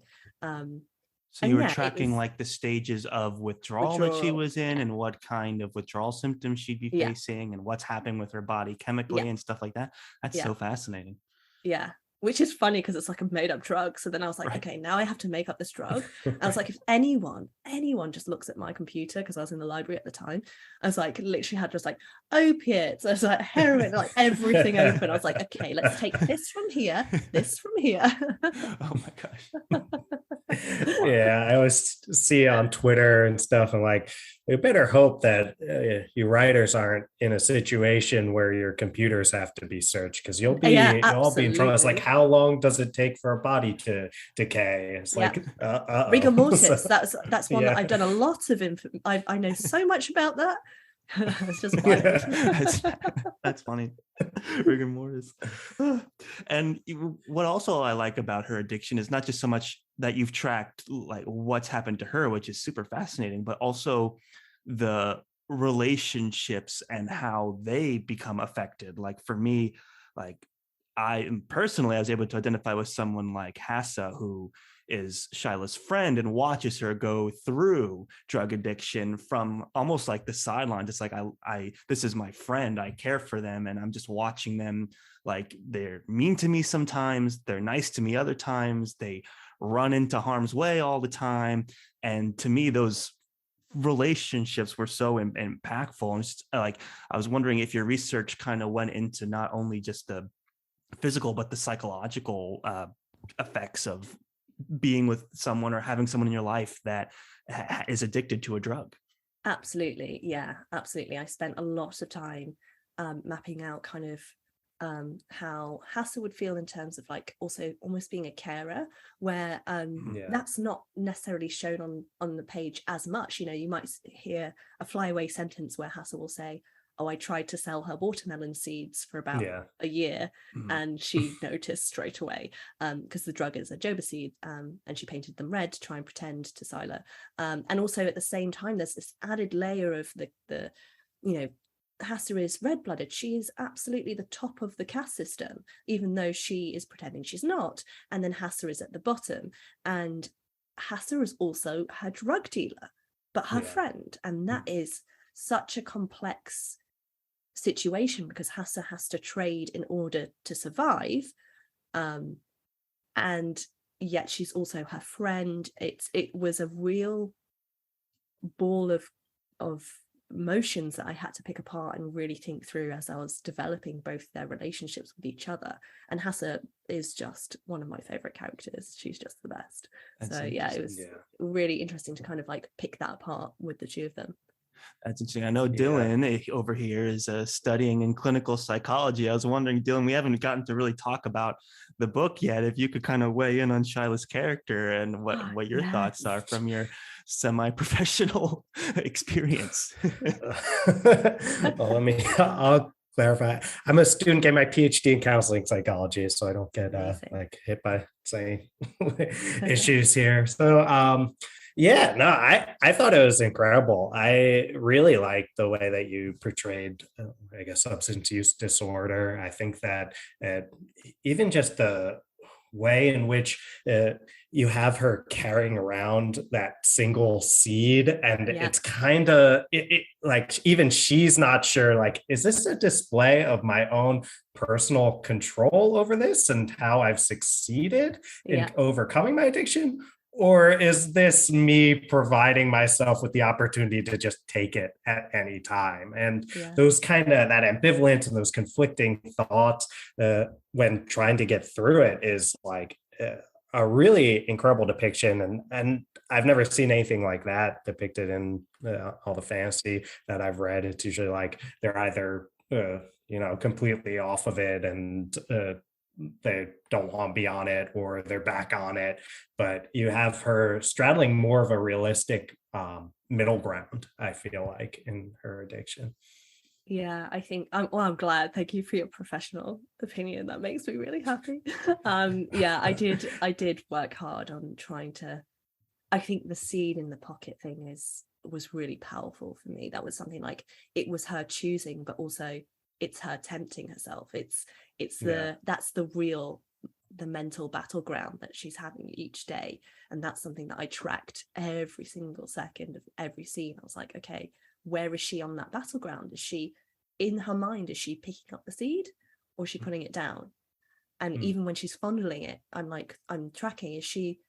So you were tracking like the stages of withdrawal that she was in, and what kind of withdrawal symptoms she'd be facing, and what's happening with her body chemically and stuff like that. That's so fascinating. Yeah. Which is funny because it's like a made up drug. So then I was like, okay, now I have to make up this drug. I was like, if anyone just looks at my computer, because I was in the library at the time, I was like, literally had just like opiates, I was like heroin, like everything open. I was like, okay, let's take this from here, this from here. Oh my gosh. Yeah, I always see on Twitter and stuff, and like, we better hope that you writers aren't in a situation where your computers have to be searched, because you'll all be in trouble. It's like, how long does it take for a body to decay? It's like rigor mortis. That's one that I've done a lot of I know so much about that. It's just that's funny. Rigor mortis. And what also I like about her addiction is not just so much that you've tracked like what's happened to her, which is super fascinating, but also the relationships and how they become affected. Like for me, like I was able to identify with someone like Hassa, who is Shyla's friend and watches her go through drug addiction from almost like the sideline. Just like this is my friend, I care for them, and I'm just watching them. Like, they're mean to me sometimes, they're nice to me other times, they run into harm's way all the time. And to me, those relationships were so impactful. And just like, I was wondering if your research kind of went into not only just the physical but the psychological effects of being with someone or having someone in your life that is addicted to a drug. Absolutely. Yeah, absolutely. I spent a lot of time mapping out kind of how Hassa would feel in terms of like also almost being a carer, where that's not necessarily shown on the page as much. You might hear a flyaway sentence where Hassa will say, oh, I tried to sell her watermelon seeds for about a year, and she noticed straight away, because the drug is a joba seed, and she painted them red to try and pretend to Sila. And also at the same time, there's this added layer of the Hassa is red-blooded. She is absolutely the top of the caste system, even though she is pretending she's not. And then Hassa is at the bottom, and Hassa is also her drug dealer, but her friend. And that is such a complex situation, because Hassa has to trade in order to survive, and yet she's also her friend. It was a real ball of emotions that I had to pick apart and really think through as I was developing both their relationships with each other. And Hassa is just one of my favorite characters. She's just the best. That's so it was really interesting to kind of like pick that apart with the two of them. That's interesting. I know Dylan over here is studying in clinical psychology. I was wondering, Dylan, we haven't gotten to really talk about the book yet. If you could kind of weigh in on Shyla's character and what your thoughts are from your semi-professional experience. Well, I'll clarify. I'm a student getting my PhD in counseling psychology, so I don't get Amazing. like hit by say issues here. So yeah, no, I thought it was incredible. I really liked the way that you portrayed, I guess, substance use disorder. I think that uh, even just the way in which you have her carrying around that single seed, and Yeah. it's kind of like even she's not sure, like, is this a display of my own personal control over this and how I've succeeded in Yeah. overcoming my addiction, or is this me providing myself with the opportunity to just take it at any time? And Yeah. those kind of that ambivalence and those conflicting thoughts when trying to get through it is like a really incredible depiction, and I've never seen anything like that depicted in all the fantasy that I've read. It's usually like they're either completely off of it and they don't want to be on it, or they're back on it, but you have her straddling more of a realistic middle ground, I feel like, in her addiction. Yeah, I think I'm glad. Thank you for your professional opinion. That makes me really happy. Yeah, I did work hard on trying to. I think the seed in the pocket thing was really powerful for me. That was something like it was her choosing, but also it's her tempting herself. That's the mental battleground that she's having each day, and that's something that I tracked every single second of every scene. I was like, okay, where is she on that battleground? Is she in her mind, is she picking up the seed or is she putting it down? And even when she's fondling it, I'm tracking, is she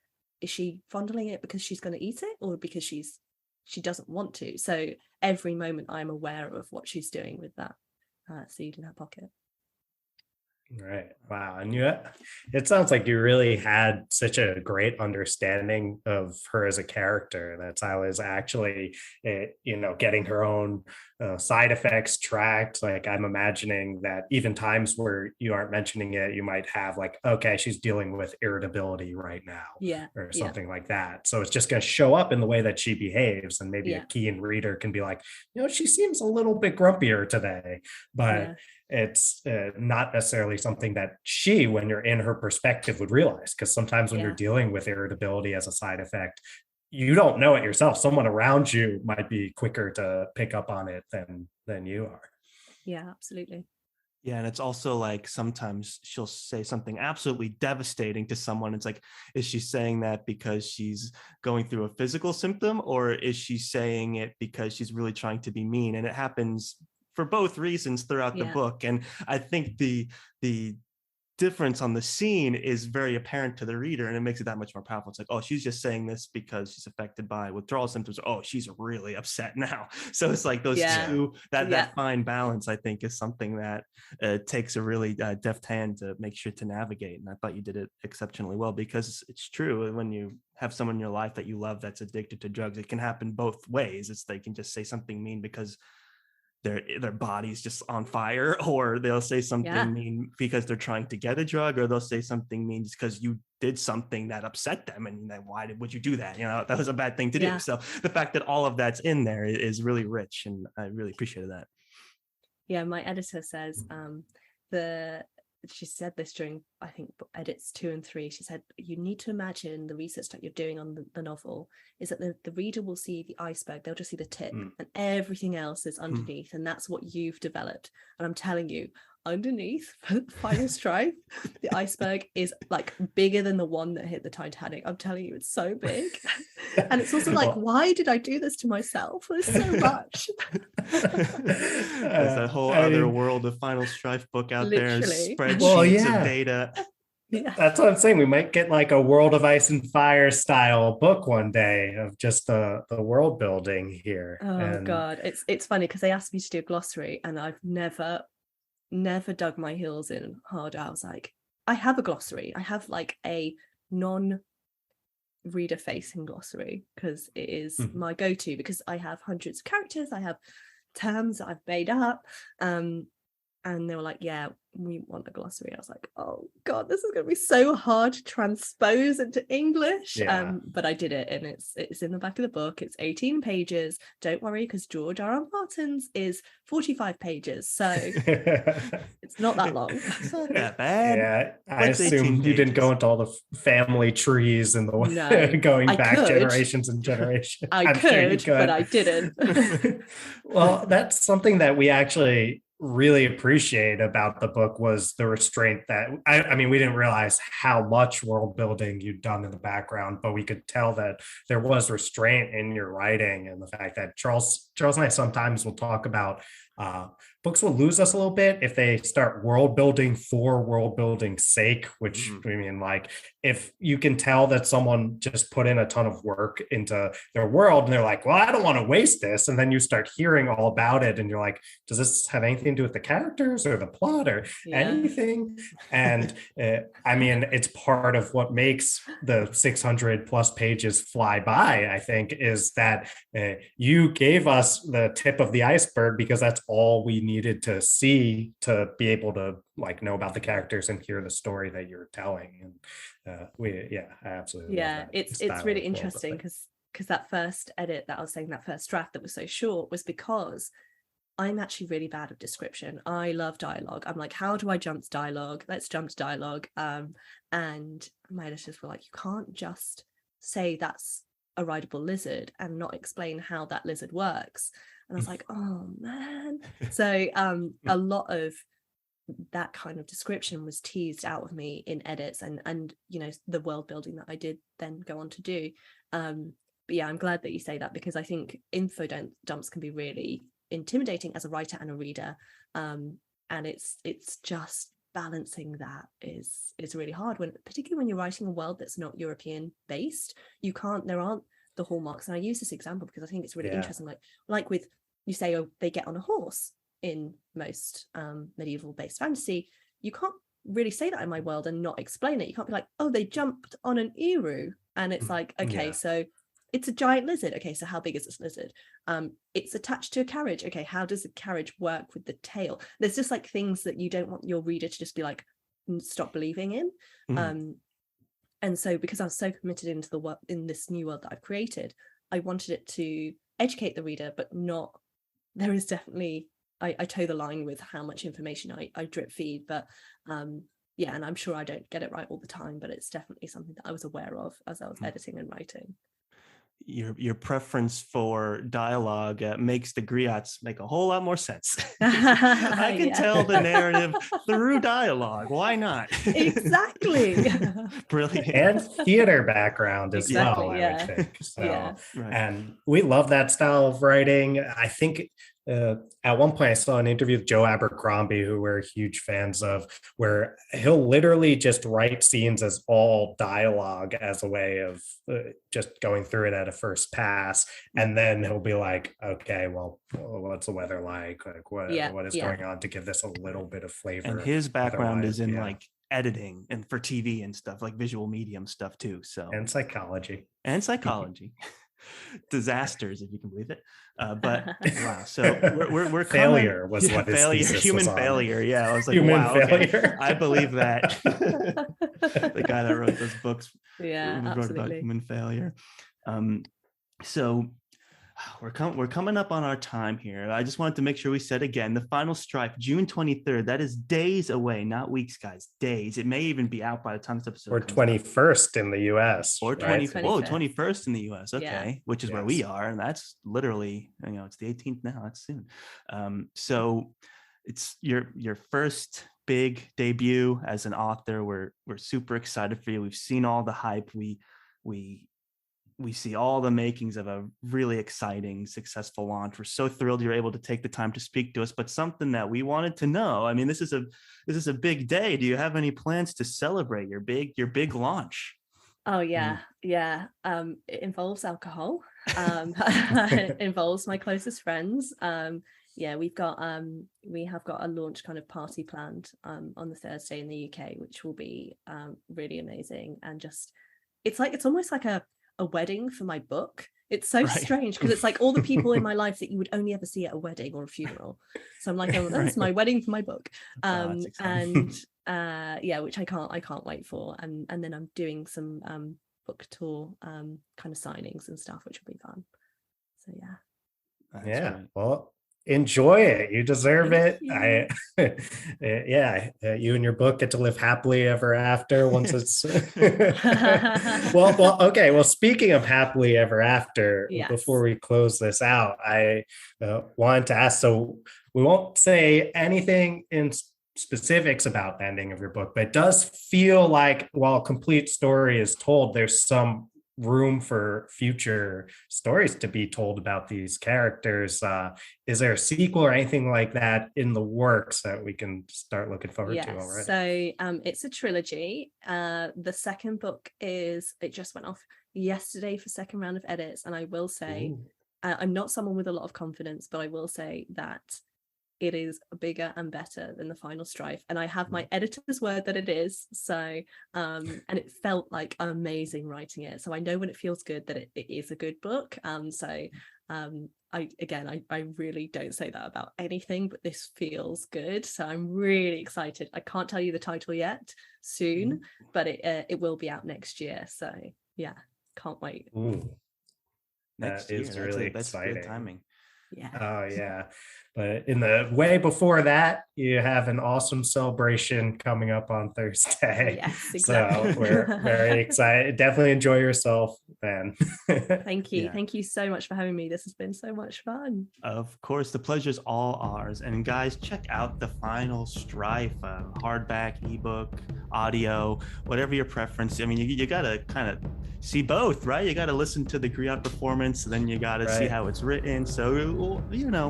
fondling it because she's going to eat it, or because she doesn't want to? So every moment I'm aware of what she's doing with that seed in her pocket. Right. Wow. And it sounds like you really had such a great understanding of her as a character, that I was actually, getting her own side effects tracked. Like, I'm imagining that even times where you aren't mentioning it, you might have like, okay, she's dealing with irritability right now, Yeah. or something like that. So it's just going to show up in the way that she behaves. And maybe Yeah. a keen reader can be like, she seems a little bit grumpier today, but Yeah. it's not necessarily something that she, when you're in her perspective, would realize. Because sometimes when you're dealing with irritability as a side effect, you don't know it yourself. Someone around you might be quicker to pick up on it than you are. Yeah, absolutely. Yeah, and it's also like sometimes she'll say something absolutely devastating to someone. It's like, is she saying that because she's going through a physical symptom, or is she saying it because she's really trying to be mean? And it happens for both reasons throughout the book. And I think the difference on the scene is very apparent to the reader, and it makes it that much more powerful. It's like, oh, she's just saying this because she's affected by withdrawal symptoms. Oh, she's really upset now. So it's like those two, that fine balance, I think, is something that takes a really deft hand to make sure to navigate. And I thought you did it exceptionally well, because it's true, when you have someone in your life that you love that's addicted to drugs, it can happen both ways. It's they can just say something mean because their body's just on fire, or they'll say something mean because they're trying to get a drug, or they'll say something mean just because you did something that upset them, and then would you do that? That was a bad thing to do. So the fact that all of that's in there is really rich, and I really appreciated that. Yeah, my editor says she said this during, I think, edits 2 and 3. She said, you need to imagine the research that you're doing on the novel is that the reader will see the iceberg, they'll just see the tip, and everything else is underneath, and that's what you've developed. And I'm telling you, underneath Final Strife, the iceberg is like bigger than the one that hit the Titanic. I'm telling you, it's so big. And it's also like, why did I do this to myself? There's so much. There's a whole other world of Final Strife book out there, spreadsheets of data. Yeah, that's what I'm saying. We might get like a World of Ice and Fire style book one day of just the world building here. God, it's funny because they asked me to do a glossary, and I've never dug my heels in hard. I was like, I have a glossary. I have like a non-reader facing glossary because it is my go-to, because I have hundreds of characters. I have terms that I've made up. And they were like, yeah, we want a glossary. I was like, oh God, this is going to be so hard to transpose into English. Yeah. But I did it, and it's in the back of the book. It's 18 pages. Don't worry, because George R.R. Martin's is 45 pages. So it's not that long. It's not that bad. Yeah, I What's 18 assume you didn't pages? go into all the family trees and the No, going I back could. generations and generations. I'm sure you could, but I didn't. Well, that's something that we actually really appreciate about the book was the restraint that I mean, we didn't realize how much world building you'd done in the background, but we could tell that there was restraint in your writing, and the fact that Charles and I sometimes will talk about books will lose us a little bit if they start world building for world building's sake, which I mean, like, if you can tell that someone just put in a ton of work into their world and they're like, well, I don't want to waste this. And then you start hearing all about it and you're like, does this have anything to do with the characters or the plot or anything? And I mean, it's part of what makes the 600 plus pages fly by, I think, is that you gave us the tip of the iceberg because that's all we needed to see to be able to like know about the characters and hear the story that you're telling. And I absolutely love that it's really interesting because that first edit that I was saying, that first draft that was so short, was because I'm actually really bad at description. I love dialogue. I'm like, how do I jump to dialogue? Let's jump to dialogue. And my editors were like, you can't just say that's a rideable lizard and not explain how that lizard works. And I was like, oh man. So a lot of that kind of description was teased out of me in edits and you know, the world building that I did then go on to do. But yeah, I'm glad that you say that, because I think info dumps can be really intimidating as a writer and a reader, and it's just balancing that is really hard, particularly when you're writing a world that's not European based. There aren't the hallmarks, and I use this example because I think it's really interesting, like with, you say, oh, they get on a horse in most medieval based fantasy. You can't really say that in my world and not explain it. You can't be like, oh, they jumped on an Eru, and it's like, okay, so it's a giant lizard. Okay, so how big is this lizard? It's attached to a carriage. Okay, how does the carriage work with the tail? There's just like things that you don't want your reader to just be like, stop believing in. And so because I was so committed into the work in this new world that I've created, I wanted it to educate the reader, but not, there is definitely, I toe the line with how much information I drip feed, but yeah, and I'm sure I don't get it right all the time, but it's definitely something that I was aware of as I was editing and writing. Your preference for dialogue makes the griots make a whole lot more sense. I can tell the narrative through dialogue. Why not? Exactly. Brilliant. And theater background as well, I would think. So, and we love that style of writing. I think at one point I saw an interview with Joe Abercrombie, who we're huge fans of, where he'll literally just write scenes as all dialogue as a way of just going through it at a first pass. And then he'll be like, okay, well, what's the weather like? What is going on to give this a little bit of flavor? And his background is in like editing and for TV and stuff, like visual medium stuff too. So and psychology. Disasters, if you can believe it. But wow, so we're failure was what his failure, human was failure. Yeah, I was like, human wow, failure. Okay. I believe that. The guy that wrote those books wrote about human failure. So we're coming up on our time here. I just wanted to make sure we said again, the Final Strife, June 23rd. That is days away, not weeks, guys. Days. It may even be out by the time this episode. Or 21st in the US. Or 21st in the US. Okay, which is where we are, and that's literally, it's the 18th now. That's soon. So it's your first big debut as an author. We're super excited for you. We've seen all the hype. We see all the makings of a really exciting, successful launch. We're so thrilled you're able to take the time to speak to us. But something that we wanted to know, I mean, this is a big day. Do you have any plans to celebrate your big launch? Oh yeah. It involves alcohol. It involves my closest friends. We have got a launch kind of party planned on the Thursday in the UK, which will be really amazing. And just it's almost like a wedding for my book. It's so Right. strange because it's like all the people in my life that you would only ever see at a wedding or a funeral. So I'm like, oh, that's Right. my wedding for my book. That's exciting. And yeah, which I can't wait for. And then I'm doing some book tour kind of signings and stuff, which will be fun. So yeah. That's Yeah, great. well, enjoy it. You deserve Thank it. you. You and your book get to live happily ever after once it's well, okay. Well, speaking of happily ever after, Yes. before we close this out, I wanted to ask, so we won't say anything in specifics about the ending of your book, but it does feel like while a complete story is told, there's some room for future stories to be told about these characters. Is there a sequel or anything like that in the works that we can start looking forward to already? So it's a trilogy. The second book it just went off yesterday for second round of edits, and I will say I'm not someone with a lot of confidence, but I will say that it is bigger and better than the Final Strife, and I have my editor's word that it is. So and it felt like amazing writing it, so I know when it feels good that it is a good book. I really don't say that about anything, but this feels good, so I'm really excited. I can't tell you the title yet, soon, but it will be out next year, so yeah, can't wait. Next That year, is really that's exciting. good timing. Yeah. Oh yeah. But in the way before that, you have an awesome celebration coming up on Thursday. Yes, exactly. So we're very excited. Definitely enjoy yourself then. Thank you. Yeah. Thank you so much for having me. This has been so much fun. Of course, the pleasure's all ours. And guys, check out the Final Strife, hardback, ebook, audio, whatever your preference. I mean, you gotta kind of see both, right? You gotta listen to the Griot performance, then you gotta see how it's written. So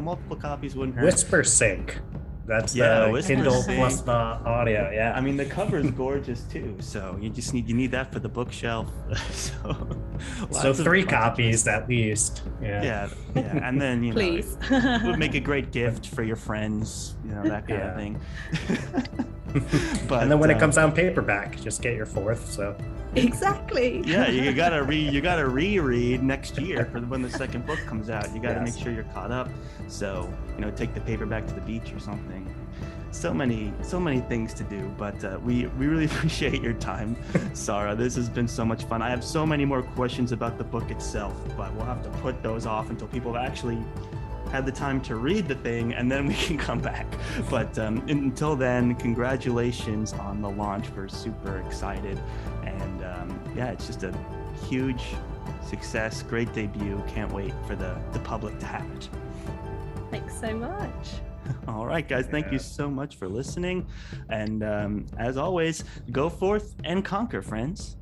multiple copies wouldn't hurt. Whisper Sync. That's the Kindle Sync plus the audio. Yeah. I mean, the cover is gorgeous too. So you need that for the bookshelf. So 3 copies at least. Yeah. And then Please. it would make a great gift for your friends, that kind of thing. But and then when it comes out in paperback, just get your 4th. So exactly. Yeah, you gotta reread next year for when the second book comes out. You gotta make sure you're caught up. So take the paperback to the beach or something. So many things to do, but we really appreciate your time, Saara. This has been so much fun. I have so many more questions about the book itself, but we'll have to put those off until people have actually had the time to read the thing, and then we can come back. But until then, congratulations on the launch. We're super excited, and it's just a huge success, great debut. Can't wait for the public to have it. Thanks so much. All right, guys, thank you so much for listening. And as always, go forth and conquer, friends.